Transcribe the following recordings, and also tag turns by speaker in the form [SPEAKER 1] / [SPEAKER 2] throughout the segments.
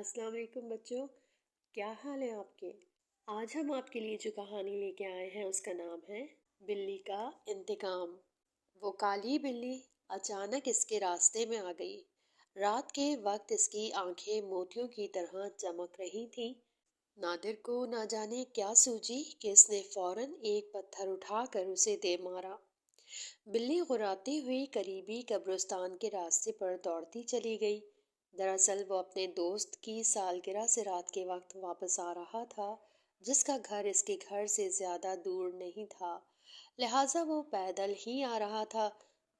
[SPEAKER 1] السلام علیکم بچوں، کیا حال ہے آپ کے؟ آج ہم آپ کے لیے جو کہانی لے کے آئے ہیں اس کا نام ہے بلی کا انتقام۔ وہ کالی بلی اچانک اس کے راستے میں آ گئی۔ رات کے وقت اس کی آنکھیں موتیوں کی طرح چمک رہی تھیں۔ نادر کو نہ جانے کیا سوجی کہ اس نے فوراً ایک پتھر اٹھا کر اسے دے مارا۔ بلی غراتی ہوئی قریبی قبرستان کے راستے پر دوڑتی چلی گئی۔ دراصل وہ اپنے دوست کی سالگرہ سے رات کے وقت واپس آ رہا تھا، جس کا گھر اس کے گھر سے زیادہ دور نہیں تھا، لہٰذا وہ پیدل ہی آ رہا تھا۔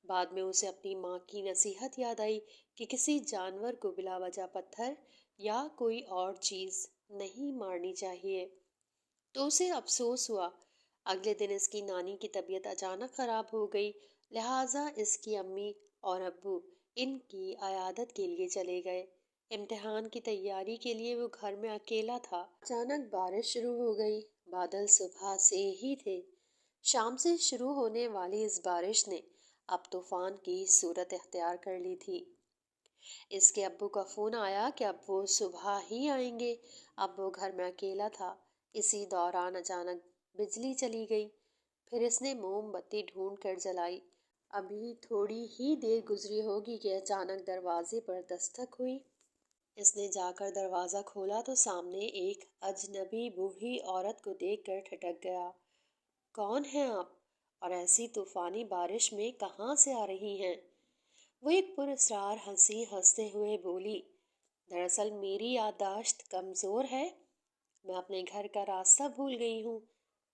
[SPEAKER 1] بعد میں اسے اپنی ماں کی نصیحت یاد آئی کہ کسی جانور کو بلا وجہ پتھر یا کوئی اور چیز نہیں مارنی چاہیے، تو اسے افسوس ہوا۔ اگلے دن اس کی نانی کی طبیعت اچانک خراب ہو گئی، لہٰذا اس کی امی اور ابو ان کی عیادت کے لیے چلے گئے۔ امتحان کی تیاری کے لیے وہ گھر میں اکیلا تھا۔ اچانک بارش شروع ہو گئی۔ بادل صبح سے ہی تھے۔ شام سے شروع ہونے والی اس بارش نے اب طوفان کی صورت اختیار کر لی تھی۔ اس کے ابو کا فون آیا کہ اب وہ صبح ہی آئیں گے۔ اب وہ گھر میں اکیلا تھا۔ اسی دوران اچانک بجلی چلی گئی۔ پھر اس نے موم بتی ڈھونڈ کر جلائی۔ ابھی تھوڑی ہی دیر گزری ہوگی کہ اچانک دروازے پر دستک ہوئی۔ اس نے جا کر دروازہ کھولا تو سامنے ایک اجنبی بوڑھی عورت کو دیکھ کر ٹھٹک گیا۔ کون ہیں آپ؟ اور ایسی طوفانی بارش میں کہاں سے آ رہی ہیں؟ وہ ایک پراسرار ہنسی ہنستے ہوئے بولی، دراصل میری یادداشت کمزور ہے، میں اپنے گھر کا راستہ بھول گئی ہوں۔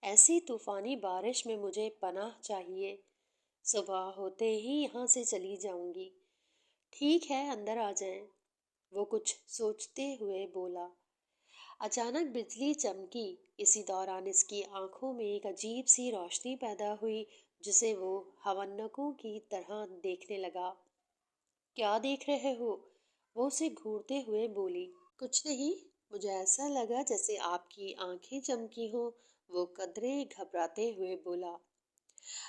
[SPEAKER 1] ایسی طوفانی بارش میں مجھے پناہ چاہیے۔ صبح ہوتے ہی یہاں سے چلی جاؤں گی۔ ٹھیک ہے، اندر آ جائیں، وہ کچھ سوچتے ہوئے بولا۔ اچانک بجلی چمکی۔ اسی دوران اس کی آنکھوں میں ایک عجیب سی روشنی پیدا ہوئی جسے وہ حونکوں کی طرح دیکھنے لگا۔ کیا دیکھ رہے ہو؟ وہ اسے گھورتے ہوئے بولی۔ کچھ نہیں، مجھے ایسا لگا جیسے آپ کی آنکھیں چمکی ہوں، وہ قدرے گھبراتے ہوئے بولا۔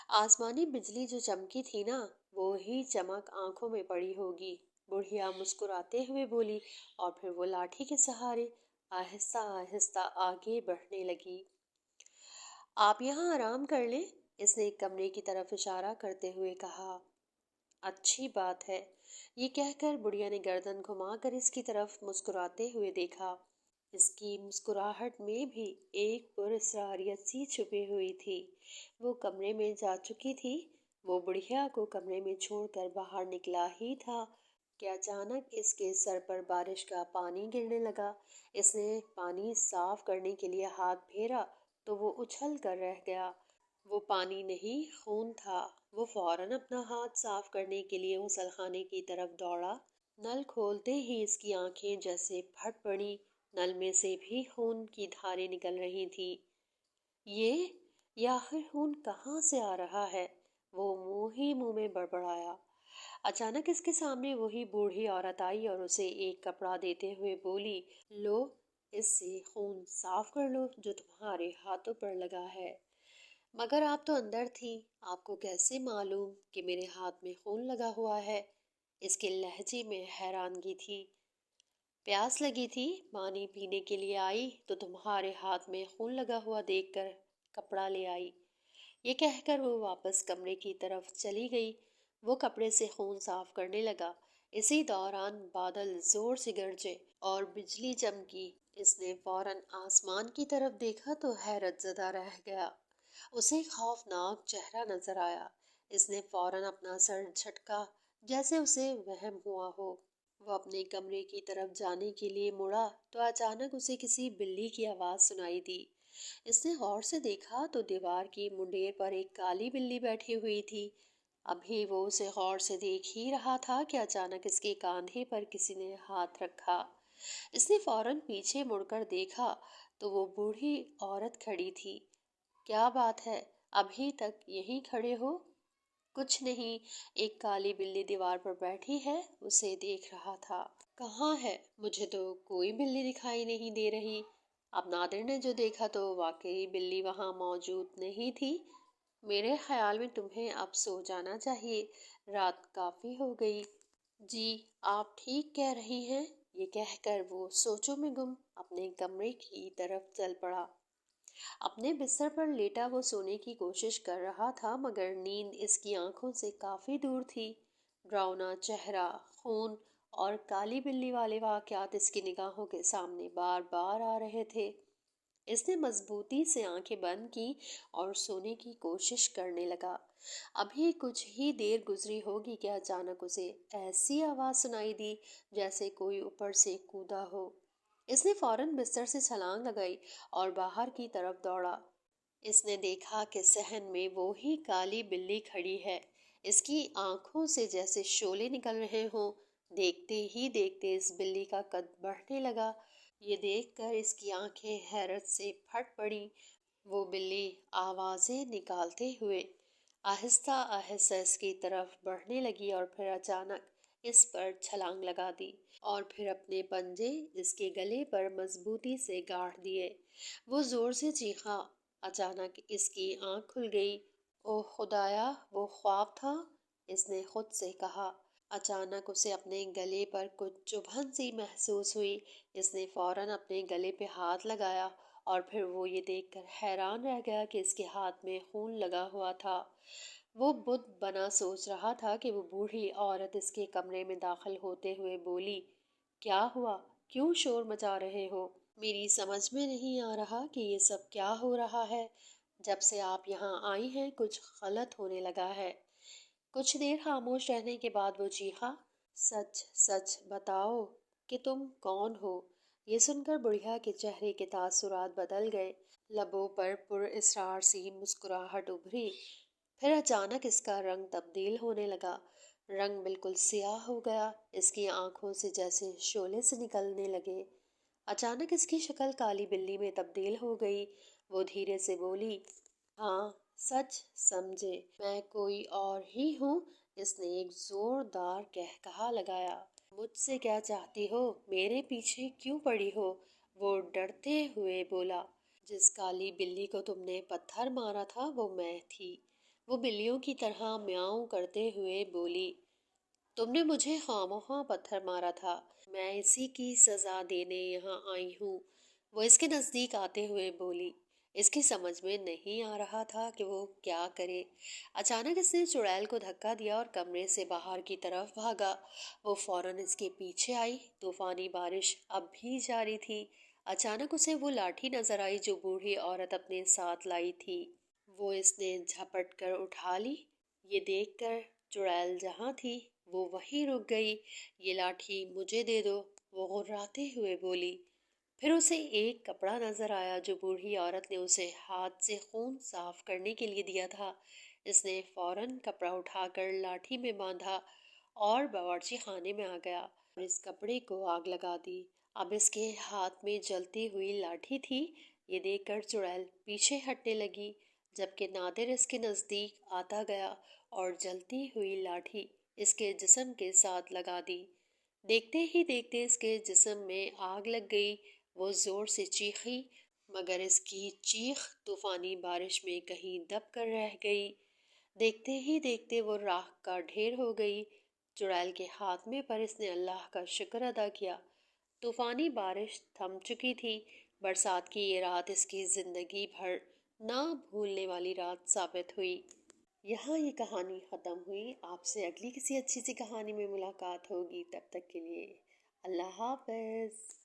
[SPEAKER 1] آسمانی بجلی جو چمکی تھی نا، وہی چمک آنکھوں میں پڑی ہوگی، بڑھیا مسکراتے ہوئے بولی، اور پھر وہ لاٹھی کے سہارے آہستہ آہستہ آگے بڑھنے لگی۔ آپ یہاں آرام کر لیں، اس نے ایک کمرے کی طرف اشارہ کرتے ہوئے کہا۔ اچھی بات ہے، یہ کہہ کر بڑھیا نے گردن گھما کر اس کی طرف مسکراتے ہوئے دیکھا۔ اس کی مسکراہٹ میں بھی ایک پراسراریت سی چھپی ہوئی تھی۔ وہ کمرے میں جا چکی تھی۔ وہ بڑھیا کو کمرے میں چھوڑ کر باہر نکلا ہی تھا کہ اچانک اس کے سر پر بارش کا پانی گرنے لگا۔ اس نے پانی صاف کرنے کے لیے ہاتھ پھیرا تو وہ اچھل کر رہ گیا۔ وہ پانی نہیں، خون تھا۔ وہ فوراً اپنا ہاتھ صاف کرنے کے لیے غسل خانے کی طرف دوڑا۔ نل کھولتے ہی اس کی آنکھیں جیسے پھٹ پڑیں۔ نل میں سے بھی خون کی دھاریں نکل رہی تھیں۔ یہ آخر خون کہاں سے آ رہا ہے؟ وہ منہ ہی منہ میں بڑبڑایا۔ اچانک اس کے سامنے وہی بوڑھی عورت آئی اور اسے ایک کپڑا دیتے ہوئے بولی، لو، اس سے خون صاف کر لو جو تمہارے ہاتھوں پر لگا ہے۔ مگر آپ تو اندر تھی، آپ کو کیسے معلوم کہ میرے ہاتھ میں خون لگا ہوا ہے؟ اس کے لہجے میں حیرانگی تھی۔ پیاس لگی تھی، پانی پینے کے لیے آئی تو تمہارے ہاتھ میں خون لگا ہوا دیکھ کر کپڑا لے آئی۔ یہ کہہ کر وہ واپس کمرے کی طرف چلی گئی۔ وہ کپڑے سے خون صاف کرنے لگا۔ اسی دوران بادل زور سے گرجے اور بجلی چمکی۔ اس نے فوراً آسمان کی طرف دیکھا تو حیرت زدہ رہ گیا۔ اسے خوفناک چہرہ نظر آیا۔ اس نے فوراً اپنا سر جھٹکا جیسے اسے وہم ہوا ہو۔ وہ اپنے کمرے کی طرف جانے کے لیے مڑا تو اچانک اسے کسی بلی کی آواز سنائی دی۔ اس نے غور سے دیکھا تو دیوار کی منڈیر پر ایک کالی بلی بیٹھی ہوئی تھی۔ ابھی وہ اسے غور سے دیکھ ہی رہا تھا کہ اچانک اس کے کاندھے پر کسی نے ہاتھ رکھا۔ اس نے فوراً پیچھے مڑ کر دیکھا تو وہ بوڑھی عورت کھڑی تھی۔ کیا بات ہے، ابھی تک یہیں کھڑے ہو؟ کچھ نہیں، ایک کالی بلی دیوار پر بیٹھی ہے، اسے دیکھ رہا تھا۔ کہاں ہے؟ مجھے تو کوئی بلی دکھائی نہیں دے رہی۔ اب نادر نے جو دیکھا تو واقعی بلی وہاں موجود نہیں تھی۔ میرے خیال میں تمہیں اب سو جانا چاہیے، رات کافی ہو گئی۔ جی، آپ ٹھیک کہہ رہی ہیں، یہ کہہ کر وہ سوچوں میں گم اپنے کمرے کی طرف چل پڑا۔ اپنے بستر پر لیٹا وہ سونے کی کوشش کر رہا تھا، مگر نیند اس کی آنکھوں سے کافی دور تھی۔ ڈراؤنا چہرہ، خون اور کالی بلی والے واقعات اس کی نگاہوں کے سامنے بار بار آ رہے تھے۔ اس نے مضبوطی سے آنکھیں بند کی اور سونے کی کوشش کرنے لگا۔ ابھی کچھ ہی دیر گزری ہوگی کہ اچانک اسے ایسی آواز سنائی دی جیسے کوئی اوپر سے کودا ہو۔ اس نے فوراً بستر سے چھلانگ لگائی اور باہر کی طرف دوڑا۔ اس نے دیکھا کہ صحن میں وہی کالی بلی کھڑی ہے۔ اس کی آنکھوں سے جیسے شعلے نکل رہے ہوں۔ دیکھتے ہی دیکھتے اس بلی کا قد بڑھنے لگا۔ یہ دیکھ کر اس کی آنکھیں حیرت سے پھٹ پڑیں۔ وہ بلی آوازیں نکالتے ہوئے آہستہ آہستہ اس کی طرف بڑھنے لگی اور پھر اچانک اس پر چھلانگ لگا دی اور پھر اپنے پنجے اس کے گلے پر مضبوطی سے گاڑ دیے۔ وہ زور سے چیخا۔ اچانک اس کی آنکھ کھل گئی۔ اوہ خدایا، وہ خواب تھا، اس نے خود سے کہا۔ اچانک اسے اپنے گلے پر کچھ چبھن سی محسوس ہوئی۔ اس نے فوراً اپنے گلے پہ ہاتھ لگایا اور پھر وہ یہ دیکھ کر حیران رہ گیا کہ اس کے ہاتھ میں خون لگا ہوا تھا۔ وہ بت بنا سوچ رہا تھا کہ وہ بوڑھی عورت اس کے کمرے میں داخل ہوتے ہوئے بولی، کیا ہوا؟ کیوں شور مچا رہے ہو؟ میری سمجھ میں نہیں آ رہا کہ یہ سب کیا ہو رہا ہے۔ جب سے آپ یہاں آئی ہیں کچھ غلط ہونے لگا ہے۔ کچھ دیر خاموش رہنے کے بعد وہ چیخا، سچ سچ بتاؤ کہ تم کون ہو؟ یہ سن کر بڑھیا کے چہرے کے تاثرات بدل گئے۔ لبوں پر پر اسرار سی مسکراہٹ ابھری۔ پھر اچانک اس کا رنگ تبدیل ہونے لگا۔ رنگ بالکل سیاہ ہو گیا۔ اس کی آنکھوں سے جیسے شعلے سے نکلنے لگے۔ اچانک اس کی شکل کالی بلی میں تبدیل ہو گئی۔ وہ دھیرے سے بولی، ہاں سچ سمجھے، میں کوئی اور ہی ہوں۔ اس نے ایک زوردار قہقہا لگایا۔ مجھ سے کیا چاہتی ہو؟ میرے پیچھے کیوں پڑی ہو؟ وہ ڈرتے ہوئے بولا۔ جس کالی بلی کو تم نے پتھر مارا تھا وہ میں تھی، وہ بلیوں کی طرح میاؤں کرتے ہوئے بولی۔ تم نے مجھے خواہ پتھر مارا تھا، میں اسی کی سزا دینے یہاں آئی ہوں، وہ اس کے نزدیک آتے ہوئے بولی۔ اس کی سمجھ میں نہیں آ رہا تھا کہ وہ کیا کرے۔ اچانک اس نے چڑیل کو دھکا دیا اور کمرے سے باہر کی طرف بھاگا۔ وہ فوراً اس کے پیچھے آئی۔ طوفانی بارش اب بھی جاری تھی۔ اچانک اسے وہ لاٹھی نظر آئی جو بوڑھی عورت اپنے ساتھ لائی تھی۔ وہ اس نے جھپٹ کر اٹھا لی۔ یہ دیکھ کر چڑیل جہاں تھی وہ وہیں رک گئی۔ یہ لاٹھی مجھے دے دو، وہ غراتے ہوئے بولی۔ پھر اسے ایک کپڑا نظر آیا جو بوڑھی عورت نے اسے ہاتھ سے خون صاف کرنے کے لیے دیا تھا۔ اس نے فوراً کپڑا اٹھا کر لاٹھی میں باندھا اور باورچی خانے میں آ گیا اور اس کپڑے کو آگ لگا دی۔ اب اس کے ہاتھ میں جلتی ہوئی لاٹھی تھی۔ یہ دیکھ کر چڑیل پیچھے ہٹنے لگی، جبکہ نادر اس کے نزدیک آتا گیا اور جلتی ہوئی لاٹھی اس کے جسم کے ساتھ لگا دی۔ دیکھتے ہی دیکھتے اس کے جسم میں آگ لگ گئی۔ وہ زور سے چیخی، مگر اس کی چیخ طوفانی بارش میں کہیں دب کر رہ گئی۔ دیکھتے ہی دیکھتے وہ راکھ کا ڈھیر ہو گئی۔ چڑیل کے خاتمے پر اس نے اللہ کا شکر ادا کیا۔ طوفانی بارش تھم چکی تھی۔ برسات کی یہ رات اس کی زندگی بھر نہ بھولنے والی رات ثابت ہوئی۔ یہاں یہ کہانی ختم ہوئی۔ آپ سے اگلی کسی اچھی سی کہانی میں ملاقات ہوگی۔ تب تک کے لیے اللہ حافظ۔